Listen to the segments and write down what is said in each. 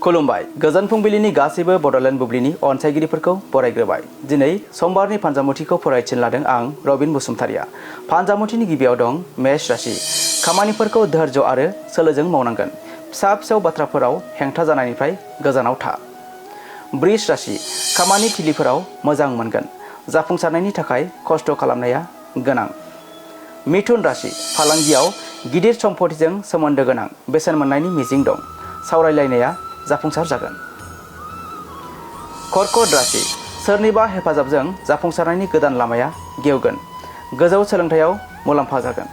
खुलुमबाय गोजोन फुंबिलिनि गासैबो बडलेण्ड बुब्लिनि अनसायगिरिफोरखौ बरायग्रोबाय। दिनै समबारनि फानजामुथिखौ फरायथिन लादों आं रबिन बसुमतारिया। फानजामुथिनि गिबियाव दं मेष राशि। खामानिफोरखौ धैर्य आरो सोलोजों मावनांगोन। फिसा फिसौ बाथ्राफोराव हेंथा जानायनिफ्राय गोजानाव था। वृष राशि। खामानि थिलिफोराव मोजां मोनगोन। जाफुंसारनायनि थाखाय खस्थ' खालामनाया गोनां। मिथुन राशि। फालांगियाव गिदिर सम्पथिजों सोमोन्दो गोनां बेसेन मोननायनि मिजिं दं। सावरायलायनाया जाफुंसार जागोन। कर्कट राशि। सोरनिबा हेफाजाबजों जाफुंसारनायनि गोदान लामाया गेवगोन। गोजौ सोलोंथायाव मुलाम्फा जागोन।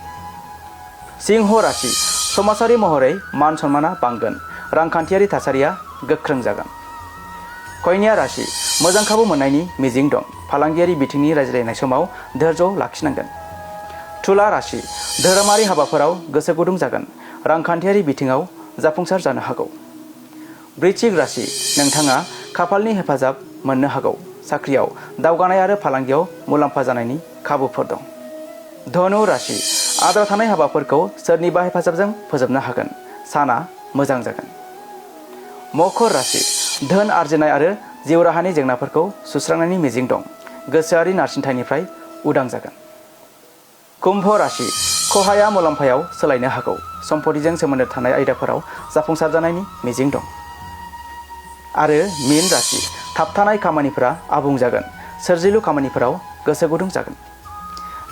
सिंह राशि। समाजारि महरै मान सन्माना बांगोन। रांखान्थियारि थासारिया गोख्रों जागोन। कन्या राशि। मोजां खाबु मोननायनि मिजिं दं। फालांगियारि बिथिंनि रायज्लायनाय समाव धैर्य लाखिनांगोन। तुला राशि। धोरोमारि हाबाफोराव गोसो गुदुं जागोन। रांखान्थियारि बिथिङाव जाफुंसार जानो हागौ। वृश्चिक राशि। नोंथाङा खाफालनि हेफाजाब मोननो हागौ। साख्रियाव दावगानाय आरो फालांगियाव मुलाम्फा जानायनि खाबुफोर दं। धनु राशि। आद्रा थानाय हाबाफोरखौ सोरनिबा हेफाजाबजों फोजोबनो हागोन। साना मोजां जागोन। मकर राशि। धोन आरजिनाय आरो जिउ राहानि जेंनाफोरखौ सुस्रांनायनि मिजिं दं। गोसोआरि नारसिनथायनिफ्राय उदां जागोन। कुम्भ राशि। खहाया मुलाम्फायाव सोलायनो हागौ। सम्पथिजों सोमोन्दो थानाय आयदाफोराव जाफुंसार जानायनि मिजिं दं। आरो मीन राशि। थाबथानाय खामानिफोरा आबुं जागोन। सोरजिलु खामानिफोराव गोसो गुदुं जागोन।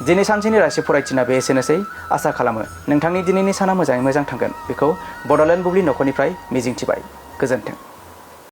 दिनै सानसेनि राशि फरायथिना बे एसेनोसै। आसा खालामो नोंथांनि दिनैनि साना मोजाङै मोजां थांगोन। बेखौ बडलेण्ड बुब्लि नखरनिफ्राय मिजिंथिबाय। गोजोन्थों।